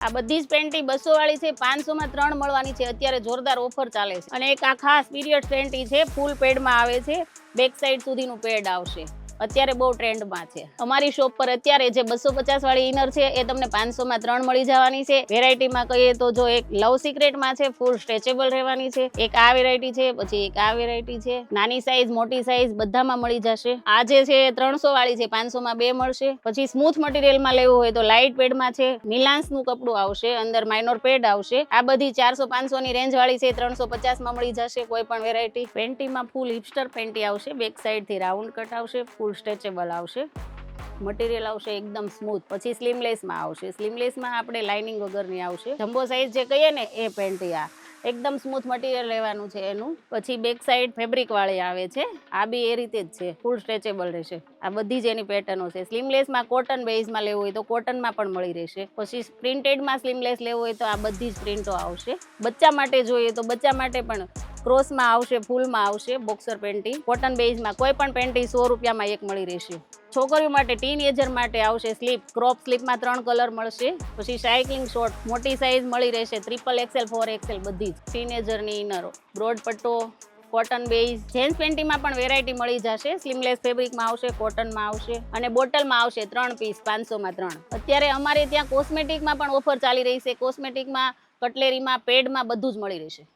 આ બધી જ પેન્ટી 200 વાળી છે, 500 માં 3 મળવાની છે. અત્યારે જોરદાર ઓફર ચાલે છે. અને એક આ ખાસ પીરિયડ પેન્ટી છે, ફૂલ પેડમાં આવે છે, બેક સાઈડ સુધીનું પેડ આવશે. અત્યારે બહુ ટ્રેન્ડમાં છે. અમારી શોપ પર અત્યારે જે 250 વાળી ઇનર છે એ તમને 500 માં 3 મળી જવાની છે. વેરાયટીમાં કહીએ તો જો એક લવ સિક્રેટમાં છે, ફૂલ સ્ટ્રેચેબલ રહેવાની છે. એક આ વેરાયટી છે, પછી એક આ વેરાયટી છે. નાની સાઈઝ, મોટી સાઈઝ બધામાં મળી જશે. આ જે છે 300 વાળી છે, 500 માં 2 મળશે. પછી સ્મૂથ મટીરિયલમાં લેવું હોય તો લાઇટ પેડમાં છે, નિલાન્સનું કપડું આવશે, અંદર માઇનોર પેડ આવશે. આ બધી 400-500 ની રેન્જ વાળી છે, 350 માં મળી જશે કોઈ પણ વેરાયટી. પેન્ટીમાં ફૂલ હિપસ્ટર પેન્ટી આવશે, બેક સાઈડ થી રાઉન્ડ કટ આવશે, ફૂલ સ્ટ્રેચેબલ આવશે. મટીરિયલ આવશે એકદમ સ્મૂથ. પછી સ્લીમલેસમાં આવશે. સ્લીમલેસમાં આપણે લાઇનિંગ વગરની આવશે. જમ્બો સાઈઝ જે કહીએ ને એ પેન્ટી આ એકદમ સ્મૂથ મટીરિયલ લેવાનું છે એનું. પછી બેક સાઈડ ફેબ્રિક વાળી આવે છે. આ બી એ રીતે જ છે, ફૂલ સ્ટ્રેચેબલ રહેશે. આ બધી જ એની પેટર્નો છે. સ્લીમલેસમાં કોટન બેઝમાં લેવું હોય તો કોટનમાં પણ મળી રહેશે. પછી પ્રિન્ટેડમાં સ્લીમલેસ લેવું હોય તો આ બધી જ પ્રિન્ટો આવશે. બચ્ચા માટે જોઈએ તો બચ્ચા માટે પણ ક્રોસમાં આવશે, ફૂલમાં આવશે, બોક્સર પેન્ટી. કોટન બેઝમાં કોઈ પણ પેન્ટી 100 રૂપિયામાં એક મળી રહેશે. છોકરીઓ માટે ટીનએજર માટે આવશે સ્લીપ, ક્રોપ સ્લીપમાં 3 કલર મળશે. પછી સાયકલિંગ શોર્ટ મોટી સાઈઝ મળી રહેશે, XXL, 4XL બધી જ. ટીનએજરની ઇનરો, બ્રોડ પટ્ટો, કોટન બેઝ. જેન્ટ્સ પેન્ટીમાં પણ વેરાયટી મળી જશે. સ્લીમલેસ ફેબ્રિકમાં આવશે, કોટનમાં આવશે અને બોટલમાં આવશે 3 પીસ, 500 માં 3. અત્યારે અમારે ત્યાં કોસ્મેટિકમાં પણ ઓફર ચાલી રહી છે. કોસ્મેટિકમાં, કટલેરીમાં, પેડમાં બધું જ મળી રહેશે.